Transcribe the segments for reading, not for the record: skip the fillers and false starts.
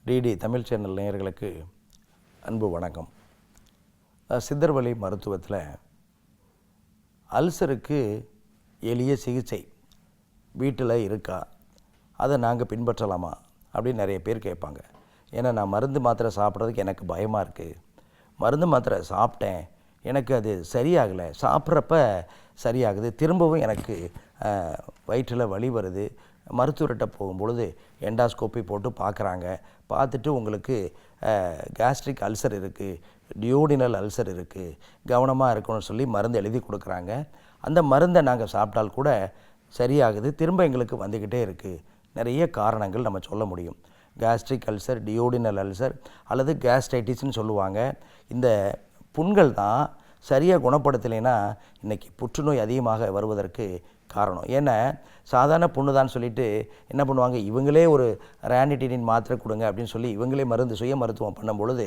DD Tamil channel நேயர்களுக்கு அன்பு வணக்கம். சித்தர்வழி மருத்துவத்தில் அல்சருக்கு எளிய சிகிச்சை வீட்டில் இருக்கா, அதை நாங்கள் பின்பற்றலாமா அப்படின்னு நிறைய பேர் கேட்பாங்க. ஏன்னா நான் மருந்து மாத்திரை சாப்பிட்றதுக்கு எனக்கு பயமாக இருக்குது. மருந்து மாத்திரை சாப்பிட்டேன், எனக்கு அது சரியாகலை, சாப்பிட்றப்ப சரியாகுது, திரும்பவும் எனக்கு வயிற்றில் வலி வருது. மருத்துவர்கிட்ட போகும்பொழுது எண்டாஸ்கோப்பி போட்டு பார்க்குறாங்க. பார்த்துட்டு உங்களுக்கு கேஸ்ட்ரிக் அல்சர் இருக்குது, டியோடினல் அல்சர் இருக்குது, கவனமாக இருக்கணும்னு சொல்லி மருந்து எழுதி கொடுக்குறாங்க. அந்த மருந்தை நாங்கள் சாப்பிட்டால் கூட சரியாகுது, திரும்ப எங்களுக்கு வந்துக்கிட்டே இருக்குது. நிறைய காரணங்கள் நம்ம சொல்ல முடியும். கேஸ்ட்ரிக் அல்சர், டியோடினல் அல்சர் அல்லது கேஸ்ட்ரைட்டிஸ்ன்னு சொல்லுவாங்க. இந்த புண்கள் தான் சரியாக குணப்படுத்தலைன்னா இன்றைக்கி புற்றுநோய் அதிகமாக வருவதற்கு காரணம். ஏன்னா சாதாரண புண்ணு தான் சொல்லிவிட்டு என்ன பண்ணுவாங்க, இவங்களே ஒரு ரேனிட்டினின் மாத்திரை கொடுங்க அப்படின்னு சொல்லி இவங்களே சுய மருத்துவம் பண்ணும் பொழுது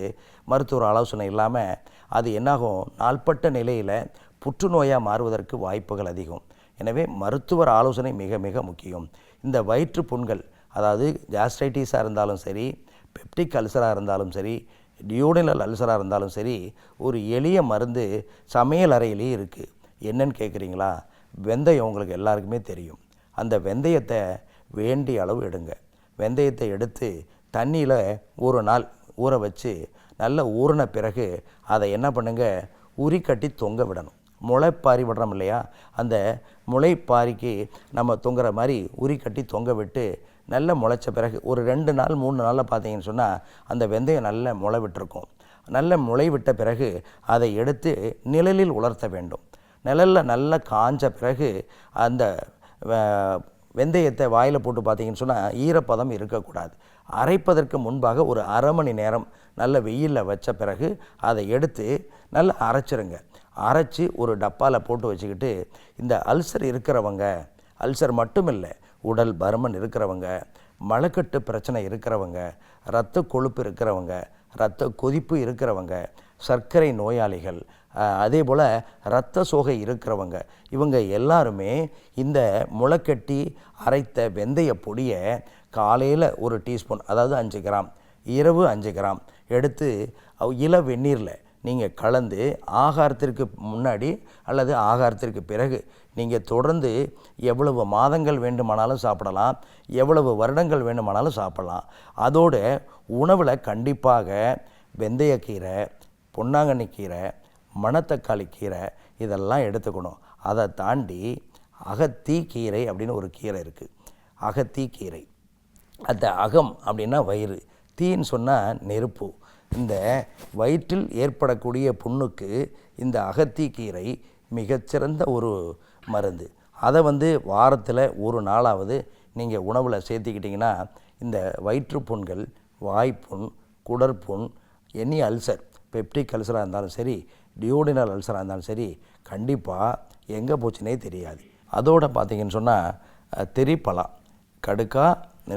மருத்துவர் ஆலோசனை இல்லாமல் அது என்னாகும், நாள்பட்ட நிலையில் புற்றுநோயாக மாறுவதற்கு வாய்ப்புகள் அதிகம். எனவே மருத்துவர் ஆலோசனை மிக மிக முக்கியம். இந்த வயிற்று புண்கள், அதாவது கேஸ்ட்ரைட்டிஸாக இருந்தாலும் சரி, பெப்டிக் அல்சராக இருந்தாலும் சரி, டியோடினல் அல்சராக இருந்தாலும் சரி, ஒரு எளிய மருந்து சமையல் அறையிலேயே இருக்குது. என்னன்னு கேட்குறீங்களா? வெந்தயம். உங்களுக்கு எல்லாருக்குமே தெரியும். அந்த வெந்தயத்தை வேண்டிய அளவு எடுங்க. வெந்தயத்தை எடுத்து தண்ணியில் ஒரு நாள் ஊற வச்சு நல்லா ஊறின பிறகு அதை என்ன பண்ணுங்க, உரி கட்டி தொங்க விடணும். முளைப்பாரி விடுறோம் இல்லையா, அந்த முளைப்பாரிக்கு நம்ம தொங்குற மாதிரி உரி கட்டி தொங்க விட்டு நல்லா முளைச்ச பிறகு ஒரு 2 நாள் 3 நாளில் பார்த்தீங்கன்னு சொன்னால் அந்த வெந்தயம் நல்ல முளை விட்டுருக்கும். நல்ல முளை விட்ட பிறகு அதை எடுத்து நிழலில் உலர்த்த வேண்டும். நிழலில் நல்லா காஞ்ச பிறகு அந்த வெந்தயத்தை வாயில் போட்டு பார்த்தீங்கன்னு சொன்னால் ஈரப்பதம் இருக்கக்கூடாது. அரைப்பதற்கு முன்பாக ஒரு அரை மணி நேரம் நல்ல வெயிலில் வச்ச பிறகு அதை எடுத்து நல்லா அரைச்சிருங்க. அரைச்சி ஒரு டப்பாவில் போட்டு வச்சுக்கிட்டு இந்த அல்சர் இருக்கிறவங்க, அல்சர் மட்டும் இல்லை, உடல் பருமன் இருக்கிறவங்க, மலக்கட்டு பிரச்சனை இருக்கிறவங்க, இரத்த கொழுப்பு இருக்கிறவங்க, இரத்த கொதிப்பு இருக்கிறவங்க, சர்க்கரை நோயாளிகள், அதே போல் இரத்த சோகை இருக்கிறவங்க, இவங்க எல்லாருமே இந்த முளைக்கட்டி அரைத்த வெந்தய பொடியை காலையில் ஒரு டீஸ்பூன், அதாவது 5 கிராம், இரவு 5 கிராம் எடுத்து இள வெந்நீரில் நீங்கள் கலந்து ஆகாரத்திற்கு முன்னாடி அல்லது ஆகாரத்திற்கு பிறகு நீங்கள் தொடர்ந்து எவ்வளவு மாதங்கள் வேண்டுமானாலும் சாப்பிடலாம், எவ்வளவு வருடங்கள் வேண்டுமானாலும் சாப்பிடலாம். அதோடு உணவில் கண்டிப்பாக வெந்தயக்கீரை, பொன்னாங்கண்ணி கீரை, மணத்தக்காளி கீரை இதெல்லாம் எடுத்துக்கணும். அதை தாண்டி அகத்தி கீரை அப்படின்னு ஒரு கீரை இருக்குது. அகத்தி கீரை, அந்த அகம் அப்படின்னா வயிறு, தீன்னு சொன்னால் நெருப்பு. இந்த வயிற்றில் ஏற்படக்கூடிய புண்ணுக்கு இந்த அகத்தி கீரை மிகச்சிறந்த ஒரு மருந்து. அதை வாரத்தில் ஒரு நாளாவது நீங்கள் உணவில் சேர்த்துக்கிட்டிங்கன்னா இந்த வயிற்றுப்புண்கள், வாய்ப்புண், குடற்புண், எனி அல்சர், பெப்டிக் அல்சராக இருந்தாலும் சரி, டியோடினல் அல்சராக இருந்தாலும் சரி, கண்டிப்பாக எங்கே போச்சுனே தெரியாது. அதோடு பார்த்திங்கன்னு சொன்னால் திரிப்பலா, கடுக்கா,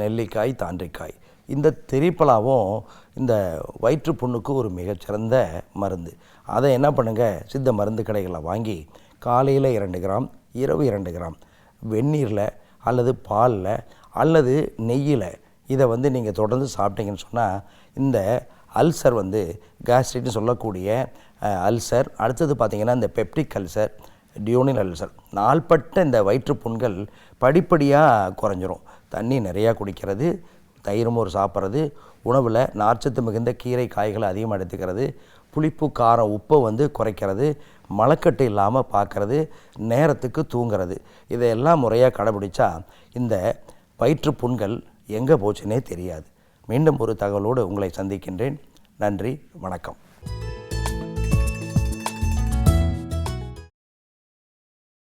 நெல்லிக்காய், தாண்டிக்காய், இந்த திரிப்பலாவும் இந்த வயிற்றுப்புண்ணுக்கு ஒரு மிகச்சிறந்த மருந்து. அதை என்ன பண்ணுங்கள், சித்த மருந்து கடைகளில் வாங்கி காலையில் 2 கிராம், இரவு 2 கிராம் வெந்நீரில் அல்லது பாலில் அல்லது நெய்யில் இதை நீங்கள் தொடர்ந்து சாப்பிட்டீங்கன்னு சொன்னால் இந்த அல்சர் கேஸ்ட்ரிக்னு சொல்லக்கூடிய அல்சர், அடுத்தது பார்த்திங்கன்னா இந்த பெப்டிக் அல்சர், டியோடினல் அல்சர், நாள்பட்ட இந்த வயிற்றுப்புண்கள் படிப்படியாக குறைஞ்சிரும். தண்ணி நிறையா குடிக்கிறது, தயிர் மோர் சாப்பிட்றது, உணவில் நார்ச்சத்து மிகுந்த கீரை காய்களை அதிகமாக எடுத்துக்கிறது, புளிப்பு காரம் உப்பை குறைக்கிறது, மலக்கட்டு இல்லாமல் பார்க்கறது, நேரத்துக்கு தூங்கிறது, இதையெல்லாம் முறையாக கடைபிடிச்சா இந்த வயிற்றுப்புண்கள் எங்கே போச்சுன்னே தெரியாது. மீண்டும் ஒரு தகவலோடு உங்களை சந்திக்கின்றேன். நன்றி, வணக்கம்.